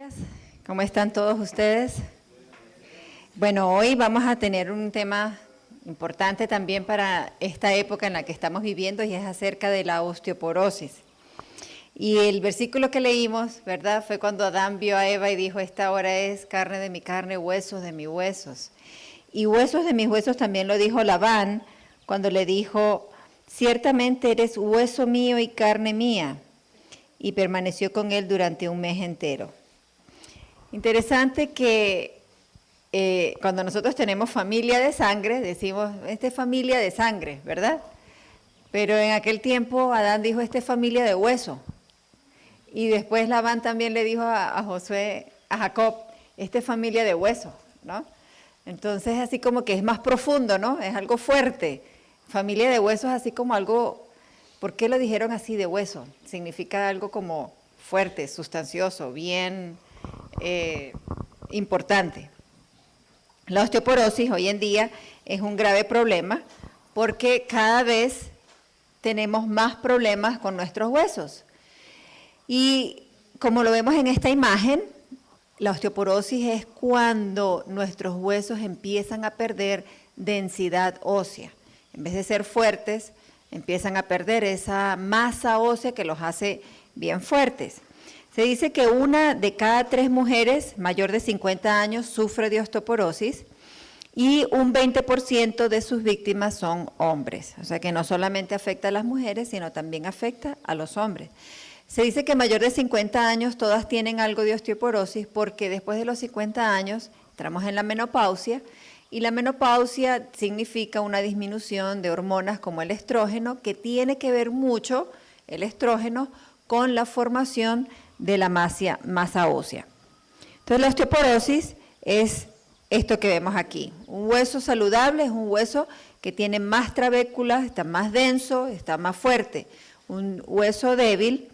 días. ¿Cómo están todos ustedes? Bueno, hoy vamos a tener un tema importante también para esta época en la que estamos viviendo y es acerca de la osteoporosis. Y el versículo que leímos, ¿verdad? Fue cuando Adán vio a Eva y dijo, esta hora es carne de mi carne, huesos de mis huesos. Y huesos de mis huesos también lo dijo Labán cuando le dijo, ciertamente eres hueso mío y carne mía. Y permaneció con él durante un mes entero. Interesante que cuando nosotros tenemos familia de sangre, decimos, esta es familia de sangre, ¿verdad? Pero en aquel tiempo Adán dijo, esta es familia de hueso. Y después Labán también le dijo a Jacob, esta es familia de hueso, ¿no? Entonces así como que es más profundo, ¿no? Es algo fuerte. Familia de huesos así como algo, ¿por qué lo dijeron así de hueso? Significa algo como fuerte, sustancioso, bien importante. La osteoporosis hoy en día es un grave problema porque cada vez tenemos más problemas con nuestros huesos. Y como lo vemos en esta imagen, la osteoporosis es cuando nuestros huesos empiezan a perder densidad ósea. En vez de ser fuertes, empiezan a perder esa masa ósea que los hace bien fuertes. Se dice que 1 de cada 3 mujeres mayor de 50 años sufre de osteoporosis y un 20% de sus víctimas son hombres. O sea que no solamente afecta a las mujeres, sino también afecta a los hombres. Se dice que mayor de 50 años todas tienen algo de osteoporosis porque después de los 50 años entramos en la menopausia y la menopausia significa una disminución de hormonas como el estrógeno que tiene que ver mucho el estrógeno con la formación de la masa ósea. Entonces la osteoporosis es esto que vemos aquí. Un hueso saludable es un hueso que tiene más trabéculas, está más denso, está más fuerte. Un hueso débil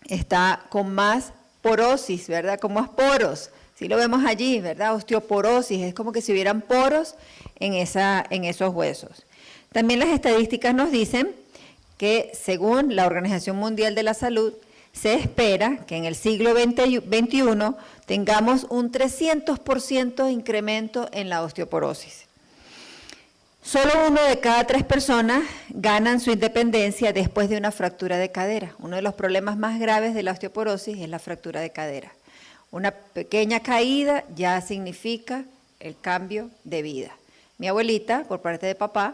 está con más porosis, ¿verdad? Con más poros. Si lo vemos allí, ¿verdad? Osteoporosis, es como que si hubieran poros en esos huesos. También las estadísticas nos dicen que según la Organización Mundial de la Salud, se espera que en el siglo XXI tengamos un 300% de incremento en la osteoporosis. Solo 1 de cada 3 personas ganan su independencia después de una fractura de cadera. Uno de los problemas más graves de la osteoporosis es la fractura de cadera. Una pequeña caída ya significa el cambio de vida. Mi abuelita, por parte de papá,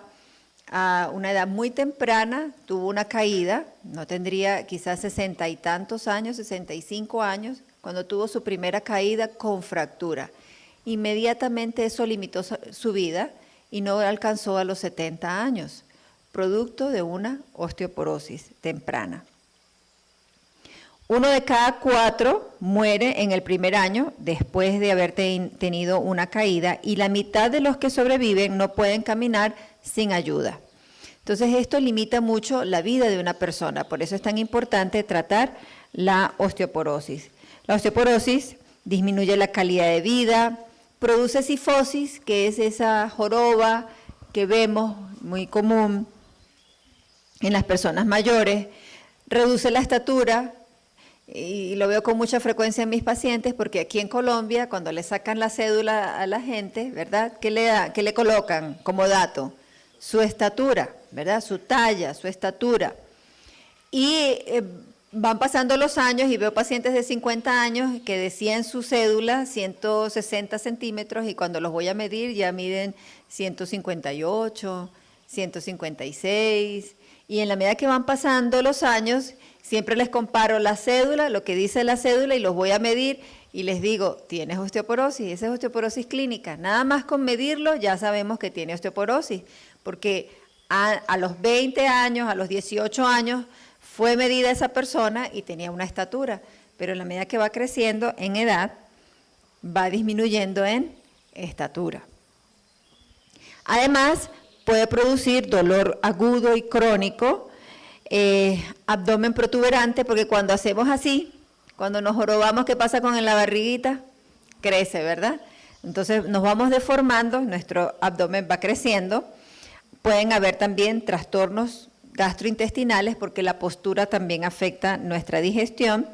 a una edad muy temprana tuvo una caída, no tendría quizás 60 y tantos años, 65 años, cuando tuvo su primera caída con fractura. Inmediatamente eso limitó su vida y no alcanzó a los 70 años, producto de una osteoporosis temprana. 1 de cada 4 muere en el primer año después de haber tenido una caída y la mitad de los que sobreviven no pueden caminar sin ayuda. Entonces esto limita mucho la vida de una persona, por eso es tan importante tratar la osteoporosis. La osteoporosis disminuye la calidad de vida, produce cifosis, que es esa joroba que vemos muy común en las personas mayores, reduce la estatura, y lo veo con mucha frecuencia en mis pacientes porque aquí en Colombia cuando le sacan la cédula a la gente, ¿verdad? ¿Qué le colocan como dato? Su estatura, ¿verdad? Su talla, su estatura. Y van pasando los años y veo pacientes de 50 años que decían su cédula 160 centímetros y cuando los voy a medir ya miden 158, 156 y en la medida que van pasando los años siempre les comparo la cédula, lo que dice la cédula y los voy a medir y les digo, tienes osteoporosis, esa es osteoporosis clínica. Nada más con medirlo ya sabemos que tiene osteoporosis, porque a los 20 años, a los 18 años, fue medida esa persona y tenía una estatura, pero en la medida que va creciendo en edad, va disminuyendo en estatura. Además, puede producir dolor agudo y crónico, abdomen protuberante, porque cuando hacemos así, cuando nos jorobamos, ¿qué pasa con la barriguita? Crece, ¿verdad? Entonces nos vamos deformando, nuestro abdomen va creciendo. Pueden haber también trastornos gastrointestinales porque la postura también afecta nuestra digestión.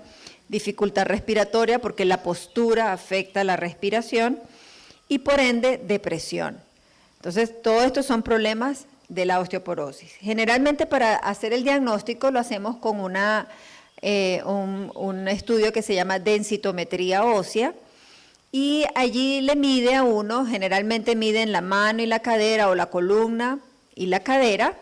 dificultad respiratoria porque la postura afecta la respiración y por ende depresión. Entonces, todo esto son problemas de la osteoporosis. Generalmente para hacer el diagnóstico lo hacemos con un estudio que se llama densitometría ósea y allí le mide a uno, generalmente miden la mano y la cadera o la columna y la cadera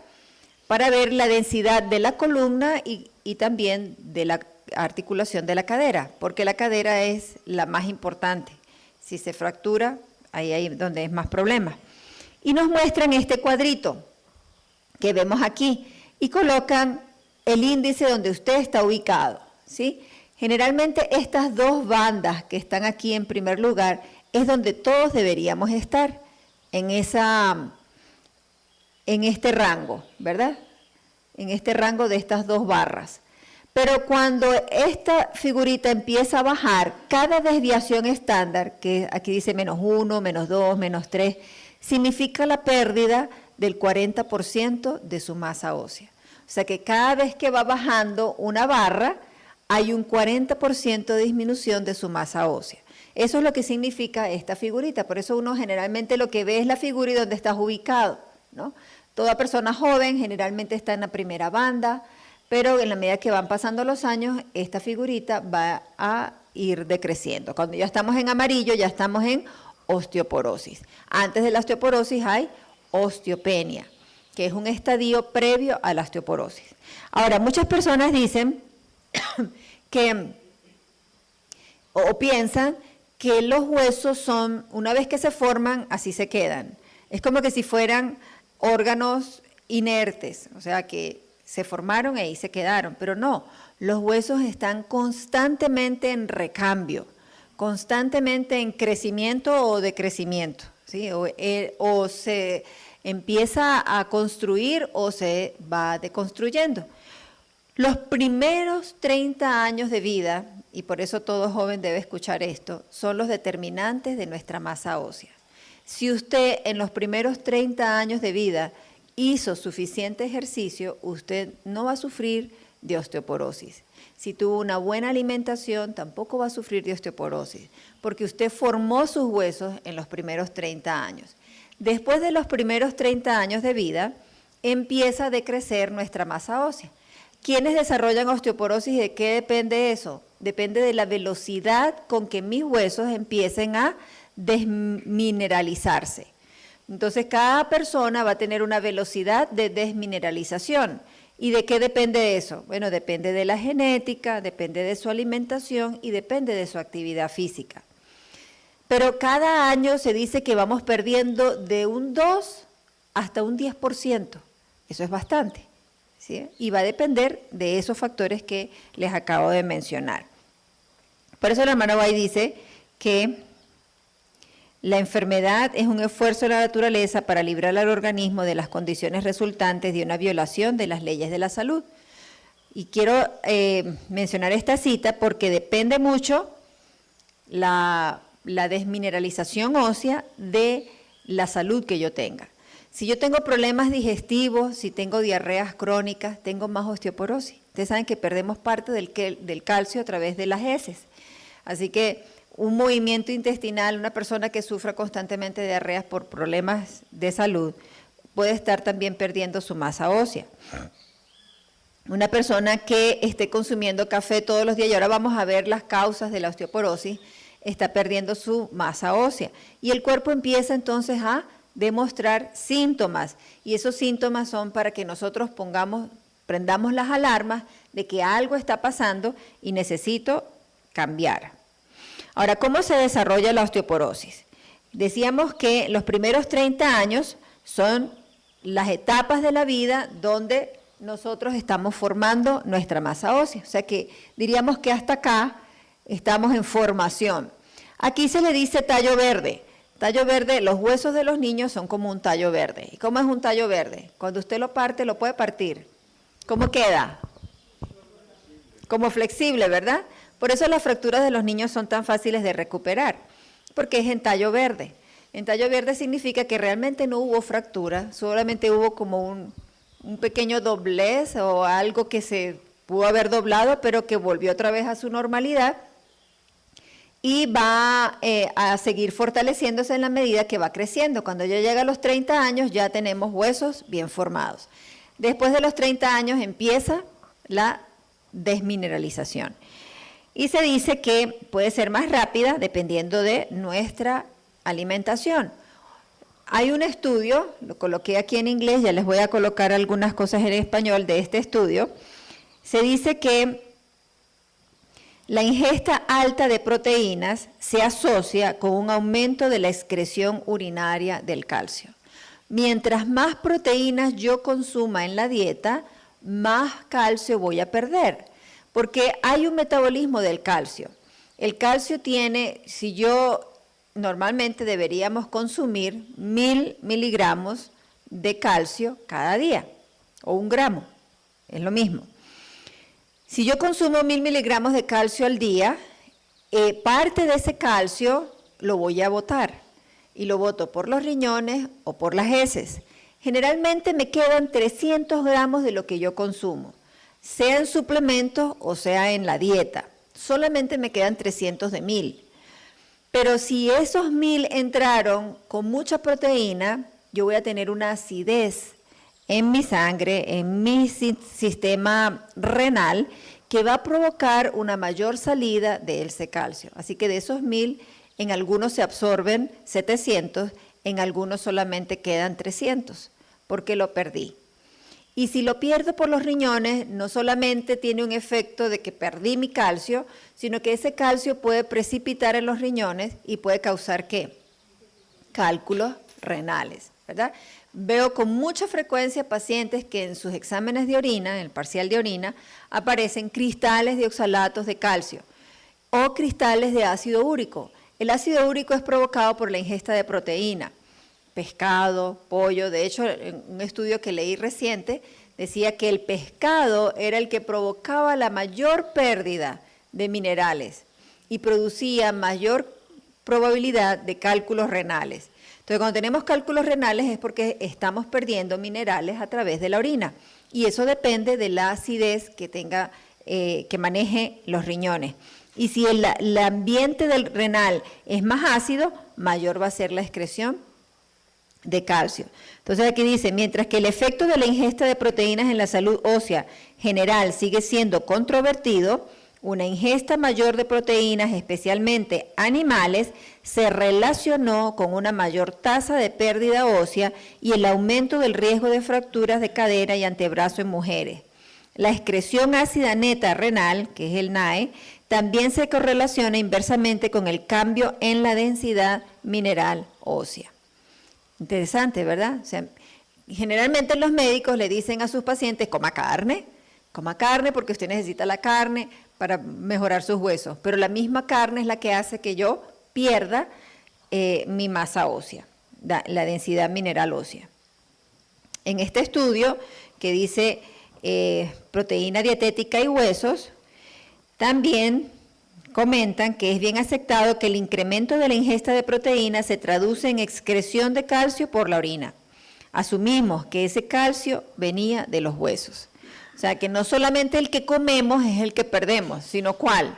para ver la densidad de la columna y también de la articulación de la cadera, porque la cadera es la más importante. Si se fractura, ahí es donde es más problema. Y nos muestran este cuadrito que vemos aquí y colocan el índice donde usted está ubicado, ¿sí? Generalmente estas dos bandas que están aquí en primer lugar es donde todos deberíamos estar, en este rango, ¿verdad? En este rango de estas dos barras. Pero cuando esta figurita empieza a bajar, cada desviación estándar, que aquí dice -1, -2, -3, significa la pérdida del 40% de su masa ósea. O sea que cada vez que va bajando una barra, hay un 40% de disminución de su masa ósea. Eso es lo que significa esta figurita. Por eso uno generalmente lo que ve es la figura y dónde estás ubicado, ¿no? Toda persona joven generalmente está en la primera banda, pero en la medida que van pasando los años, esta figurita va a ir decreciendo. Cuando ya estamos en amarillo, ya estamos en osteoporosis. Antes de la osteoporosis hay osteopenia, que es un estadio previo a la osteoporosis. Ahora, muchas personas dicen que, o piensan que los huesos son, una vez que se forman, así se quedan. Es como que si fueran órganos inertes, o sea que se formaron y ahí se quedaron, pero no, los huesos están constantemente en recambio, constantemente en crecimiento o decrecimiento, ¿sí? O se empieza a construir o se va deconstruyendo. Los primeros 30 años de vida, y por eso todo joven debe escuchar esto, son los determinantes de nuestra masa ósea. Si usted en los primeros 30 años de vida hizo suficiente ejercicio, usted no va a sufrir de osteoporosis. Si tuvo una buena alimentación, tampoco va a sufrir de osteoporosis, porque usted formó sus huesos en los primeros 30 años. Después de los primeros 30 años de vida, empieza a decrecer nuestra masa ósea. ¿Quiénes desarrollan osteoporosis y de qué depende eso? Depende de la velocidad con que mis huesos empiecen a desmineralizarse. Entonces, cada persona va a tener una velocidad de desmineralización. ¿Y de qué depende eso? Bueno, depende de la genética, depende de su alimentación y depende de su actividad física. Pero cada año se dice que vamos perdiendo de un 2 hasta un 10%. Eso es bastante, ¿sí? Y va a depender de esos factores que les acabo de mencionar. Por eso el hermano Bay dice que la enfermedad es un esfuerzo de la naturaleza para librar al organismo de las condiciones resultantes de una violación de las leyes de la salud. Y quiero mencionar esta cita porque depende mucho la desmineralización ósea de la salud que yo tenga. Si yo tengo problemas digestivos, si tengo diarreas crónicas, tengo más osteoporosis. Ustedes saben que perdemos parte del calcio a través de las heces. Así que un movimiento intestinal, una persona que sufra constantemente de diarreas por problemas de salud, puede estar también perdiendo su masa ósea. Una persona que esté consumiendo café todos los días, y ahora vamos a ver las causas de la osteoporosis, está perdiendo su masa ósea. Y el cuerpo empieza entonces a demostrar síntomas, y esos síntomas son para que nosotros prendamos las alarmas de que algo está pasando y necesito cambiar. Ahora, ¿cómo se desarrolla la osteoporosis? Decíamos que los primeros 30 años son las etapas de la vida donde nosotros estamos formando nuestra masa ósea. O sea que diríamos que hasta acá estamos en formación. Aquí se le dice tallo verde. Tallo verde, los huesos de los niños son como un tallo verde. ¿Y cómo es un tallo verde? Cuando usted lo parte, lo puede partir. ¿Cómo queda? Como flexible, ¿verdad? Por eso las fracturas de los niños son tan fáciles de recuperar, porque es en tallo verde. En tallo verde significa que realmente no hubo fractura, solamente hubo como un pequeño doblez o algo que se pudo haber doblado, pero que volvió otra vez a su normalidad y va a seguir fortaleciéndose en la medida que va creciendo. Cuando ya llega a los 30 años ya tenemos huesos bien formados. Después de los 30 años empieza la desmineralización. Y se dice que puede ser más rápida dependiendo de nuestra alimentación. Hay un estudio, lo coloqué aquí en inglés, ya les voy a colocar algunas cosas en español de este estudio. Se dice que la ingesta alta de proteínas se asocia con un aumento de la excreción urinaria del calcio. Mientras más proteínas yo consuma en la dieta, más calcio voy a perder, porque hay un metabolismo del calcio. El calcio tiene, normalmente deberíamos consumir 1000 miligramos de calcio cada día, o 1 gramo, es lo mismo. Si yo consumo 1000 miligramos de calcio al día, parte de ese calcio lo voy a botar, y lo boto por los riñones o por las heces. Generalmente me quedan 300 gramos de lo que yo consumo, sea en suplementos o sea en la dieta. Solamente me quedan 300 de 1000. Pero si esos 1000 entraron con mucha proteína, yo voy a tener una acidez en mi sangre, en mi sistema renal, que va a provocar una mayor salida de ese calcio. Así que de esos 1000, en algunos se absorben 700, en algunos solamente quedan 300, porque lo perdí. Y si lo pierdo por los riñones, no solamente tiene un efecto de que perdí mi calcio, sino que ese calcio puede precipitar en los riñones y puede causar, ¿qué? Cálculos renales, ¿verdad? Veo con mucha frecuencia pacientes que en sus exámenes de orina, en el parcial de orina, aparecen cristales de oxalatos de calcio o cristales de ácido úrico. El ácido úrico es provocado por la ingesta de proteína. Pescado, pollo, de hecho en un estudio que leí reciente decía que el pescado era el que provocaba la mayor pérdida de minerales y producía mayor probabilidad de cálculos renales. Entonces cuando tenemos cálculos renales es porque estamos perdiendo minerales a través de la orina y eso depende de la acidez que tenga, que maneje los riñones. Y si el ambiente del renal es más ácido, mayor va a ser la excreción de calcio. Entonces aquí dice, mientras que el efecto de la ingesta de proteínas en la salud ósea general sigue siendo controvertido, una ingesta mayor de proteínas, especialmente animales, se relacionó con una mayor tasa de pérdida ósea y el aumento del riesgo de fracturas de cadera y antebrazo en mujeres. La excreción ácida neta renal, que es el NAE, también se correlaciona inversamente con el cambio en la densidad mineral ósea. Interesante, ¿verdad? O sea, generalmente los médicos le dicen a sus pacientes, coma carne porque usted necesita la carne para mejorar sus huesos, pero la misma carne es la que hace que yo pierda mi masa ósea, la densidad mineral ósea. En este estudio que dice proteína dietética y huesos, también comentan que es bien aceptado que el incremento de la ingesta de proteínas se traduce en excreción de calcio por la orina. Asumimos que ese calcio venía de los huesos. O sea, que no solamente el que comemos es el que perdemos, sino ¿cuál?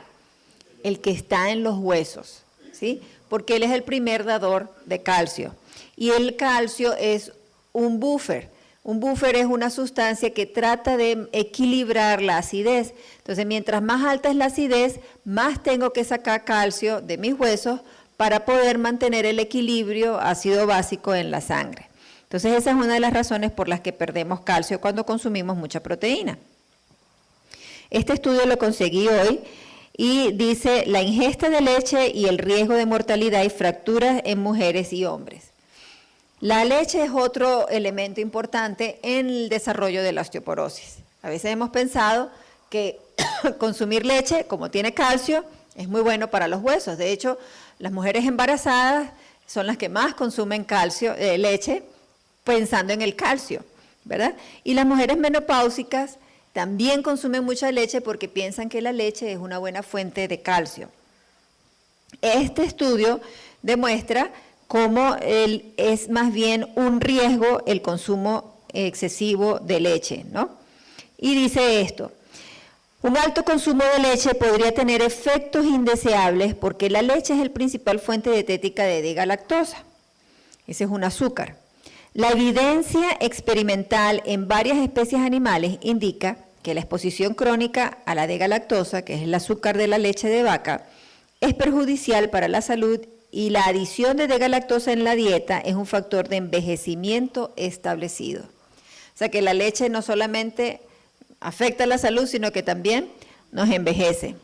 El que está en los huesos, ¿sí? Porque él es el primer dador de calcio. Y el calcio es un buffer. Un buffer es una sustancia que trata de equilibrar la acidez. Entonces, mientras más alta es la acidez, más tengo que sacar calcio de mis huesos para poder mantener el equilibrio ácido básico en la sangre. Entonces, esa es una de las razones por las que perdemos calcio cuando consumimos mucha proteína. Este estudio lo conseguí hoy y dice la ingesta de leche y el riesgo de mortalidad y fracturas en mujeres y hombres. La leche es otro elemento importante en el desarrollo de la osteoporosis. A veces hemos pensado que consumir leche, como tiene calcio, es muy bueno para los huesos. De hecho, las mujeres embarazadas son las que más consumen leche, pensando en el calcio, ¿verdad? Y las mujeres menopáusicas también consumen mucha leche porque piensan que la leche es una buena fuente de calcio. Este estudio demuestra cómo es más bien un riesgo el consumo excesivo de leche, ¿no? Y dice esto, Un alto consumo de leche podría tener efectos indeseables porque la leche es el principal fuente dietética de D-galactosa. Ese es un azúcar. La evidencia experimental en varias especies animales indica que la exposición crónica a la D-galactosa, que es el azúcar de la leche de vaca, es perjudicial para la salud y la adición de D-galactosa en la dieta es un factor de envejecimiento establecido. O sea que la leche no solamente afecta la salud, sino que también nos envejece.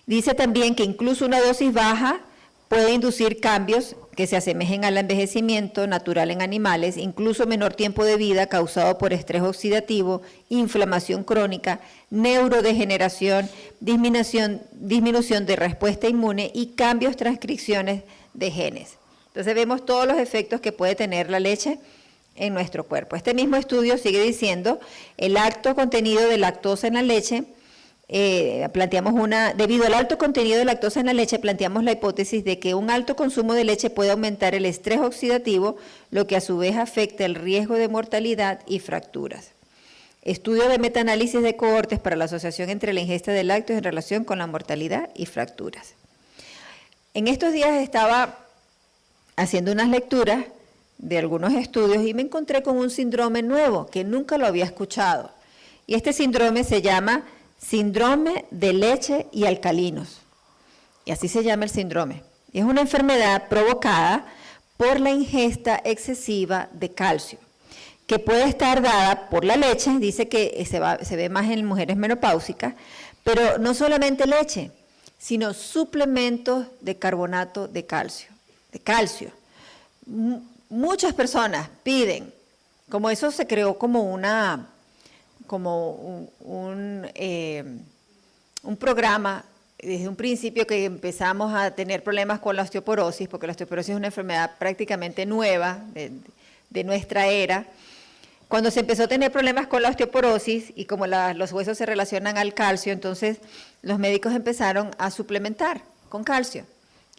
Dice también que incluso una dosis baja puede inducir cambios que se asemejen al envejecimiento natural en animales, incluso menor tiempo de vida causado por estrés oxidativo, inflamación crónica, neurodegeneración, disminución de respuesta inmune y cambios transcripciones de genes. Entonces vemos todos los efectos que puede tener la leche en nuestro cuerpo. Este mismo estudio sigue diciendo, el alto contenido de lactosa en la leche, debido al alto contenido de lactosa en la leche, planteamos la hipótesis de que un alto consumo de leche puede aumentar el estrés oxidativo, lo que a su vez afecta el riesgo de mortalidad y fracturas. Estudio de metaanálisis de cohortes para la asociación entre la ingesta de lácteos en relación con la mortalidad y fracturas. En estos días estaba haciendo unas lecturas de algunos estudios y me encontré con un síndrome nuevo que nunca lo había escuchado. Y este síndrome se llama síndrome de leche y alcalinos. Y así se llama el síndrome. Es una enfermedad provocada por la ingesta excesiva de calcio, que puede estar dada por la leche, dice que se ve más en mujeres menopáusicas, pero no solamente leche, sino suplementos de carbonato de calcio. Muchas personas piden, como eso se creó como un programa desde un principio que empezamos a tener problemas con la osteoporosis, porque la osteoporosis es una enfermedad prácticamente nueva de nuestra era. Cuando se empezó a tener problemas con la osteoporosis y como los huesos se relacionan al calcio, entonces los médicos empezaron a suplementar con calcio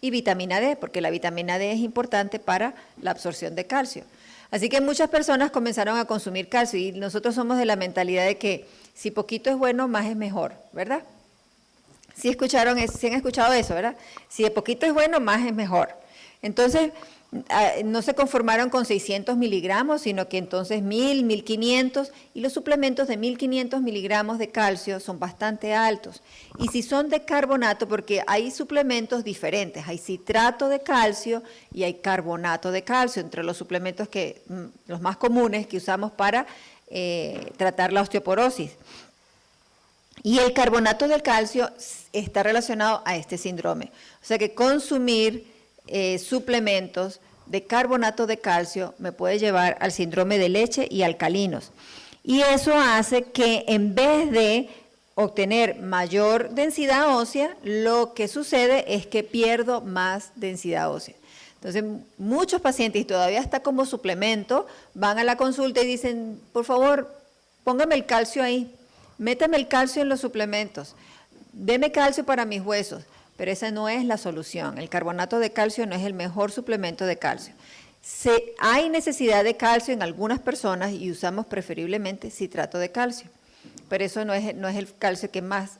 y vitamina D, porque la vitamina D es importante para la absorción de calcio. Así que muchas personas comenzaron a consumir calcio y nosotros somos de la mentalidad de que si poquito es bueno, más es mejor, ¿verdad? Sí han escuchado eso, ¿verdad? Si de poquito es bueno, más es mejor. Entonces, no se conformaron con 600 miligramos, sino que entonces 1000, 1500, y los suplementos de 1500 miligramos de calcio son bastante altos. Y si son de carbonato, porque hay suplementos diferentes, hay citrato de calcio y hay carbonato de calcio, entre los suplementos los más comunes que usamos para tratar la osteoporosis. Y el carbonato del calcio está relacionado a este síndrome. O sea que consumir suplementos de carbonato de calcio me puede llevar al síndrome de leche y alcalinos. Y eso hace que en vez de obtener mayor densidad ósea, lo que sucede es que pierdo más densidad ósea. Entonces, muchos pacientes, y todavía está como suplemento, van a la consulta y dicen, por favor, póngame el calcio ahí, métame el calcio en los suplementos, deme calcio para mis huesos. Pero esa no es la solución. El carbonato de calcio no es el mejor suplemento de calcio. Hay necesidad de calcio en algunas personas y usamos preferiblemente citrato de calcio, pero eso no es el calcio que más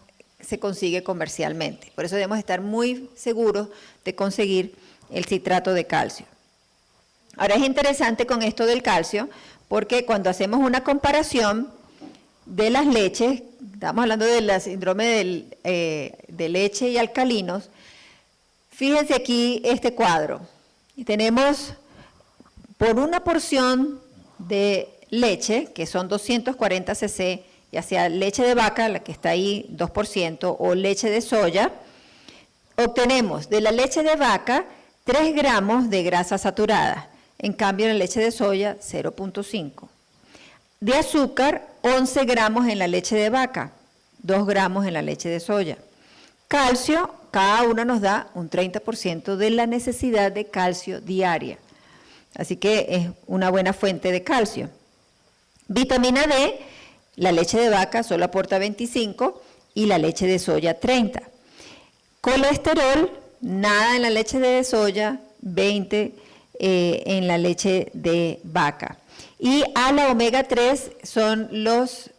se consigue comercialmente. Por eso debemos estar muy seguros de conseguir el citrato de calcio. Ahora es interesante con esto del calcio, porque cuando hacemos una comparación de las leches, estamos hablando del síndrome de leche y alcalinos, fíjense aquí este cuadro. Tenemos por una porción de leche, que son 240 cc, ya sea leche de vaca, la que está ahí 2%, o leche de soya, obtenemos de la leche de vaca 3 gramos de grasa saturada, en cambio en la leche de soya 0.5. De azúcar, 11 gramos en la leche de vaca, 2 gramos en la leche de soya. Calcio, cada una nos da un 30% de la necesidad de calcio diaria. Así que es una buena fuente de calcio. Vitamina D, la leche de vaca solo aporta 25 y la leche de soya 30. Colesterol, nada en la leche de soya, 20 en la leche de vaca. Y a la omega 3 son los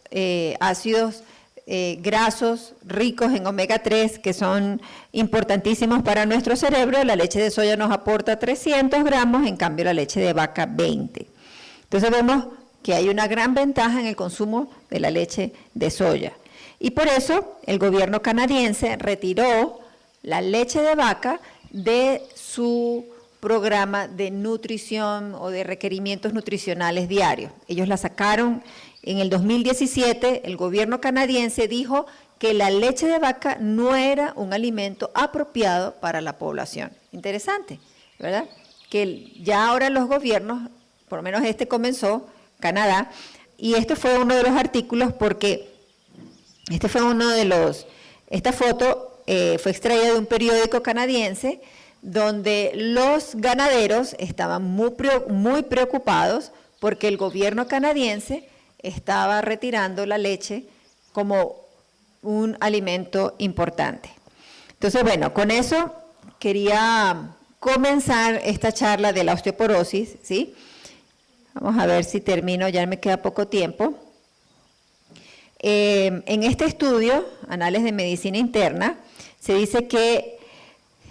ácidos grasos ricos en omega 3, que son importantísimos para nuestro cerebro. La leche de soya nos aporta 300 gramos, en cambio la leche de vaca 20. Entonces vemos que hay una gran ventaja en el consumo de la leche de soya. Y por eso el gobierno canadiense retiró la leche de vaca de su programa de nutrición o de requerimientos nutricionales diarios. Ellos la sacaron en el 2017, el gobierno canadiense dijo que la leche de vaca no era un alimento apropiado para la población. Interesante, ¿verdad? Que ya ahora los gobiernos, por lo menos este comenzó, Canadá, y este fue uno de los artículos porque esta foto fue extraída de un periódico canadiense donde los ganaderos estaban muy preocupados porque el gobierno canadiense estaba retirando la leche como un alimento importante. Entonces, bueno, con eso quería comenzar esta charla de la osteoporosis, ¿sí? Vamos a ver si termino, ya me queda poco tiempo. En este estudio, Anales de Medicina Interna, se dice que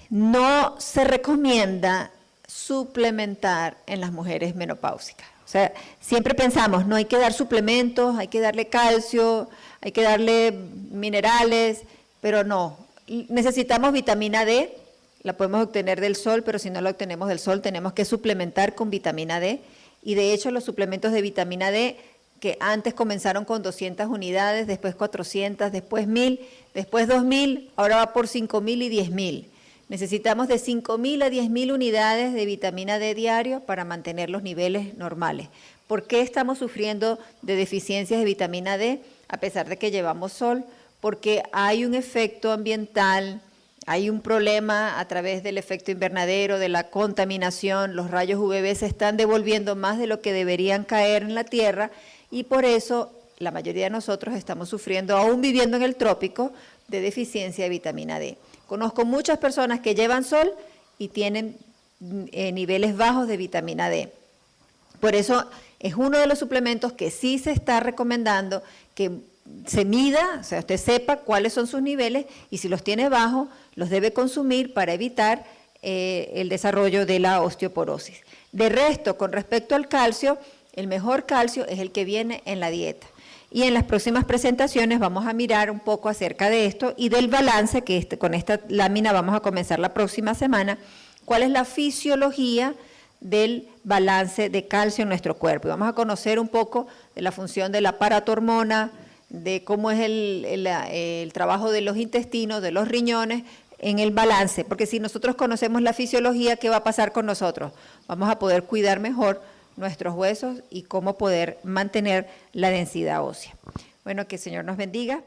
no se recomienda suplementar en las mujeres menopáusicas. O sea, siempre pensamos, no hay que dar suplementos, hay que darle calcio, hay que darle minerales, pero no. Necesitamos vitamina D, la podemos obtener del sol, pero si no la obtenemos del sol tenemos que suplementar con vitamina D. Y de hecho los suplementos de vitamina D, que antes comenzaron con 200 unidades, después 400, después 1000, después 2000, ahora va por 5000 y 10000. Necesitamos de 5.000 a 10.000 unidades de vitamina D diario para mantener los niveles normales. ¿Por qué estamos sufriendo de deficiencias de vitamina D a pesar de que llevamos sol? Porque hay un efecto ambiental, hay un problema a través del efecto invernadero, de la contaminación, los rayos UVB se están devolviendo más de lo que deberían caer en la Tierra y por eso la mayoría de nosotros estamos sufriendo, aún viviendo en el trópico, de deficiencia de vitamina D. Conozco muchas personas que llevan sol y tienen niveles bajos de vitamina D. Por eso es uno de los suplementos que sí se está recomendando que se mida, o sea, usted sepa cuáles son sus niveles y si los tiene bajos, los debe consumir para evitar el desarrollo de la osteoporosis. De resto, con respecto al calcio, el mejor calcio es el que viene en la dieta. Y en las próximas presentaciones vamos a mirar un poco acerca de esto y del balance, que con esta lámina vamos a comenzar la próxima semana, cuál es la fisiología del balance de calcio en nuestro cuerpo. Y vamos a conocer un poco de la función de la paratormona, de cómo es el trabajo de los intestinos, de los riñones, en el balance. Porque si nosotros conocemos la fisiología, ¿qué va a pasar con nosotros? Vamos a poder cuidar mejor nuestros huesos y cómo poder mantener la densidad ósea. Bueno, que el Señor nos bendiga.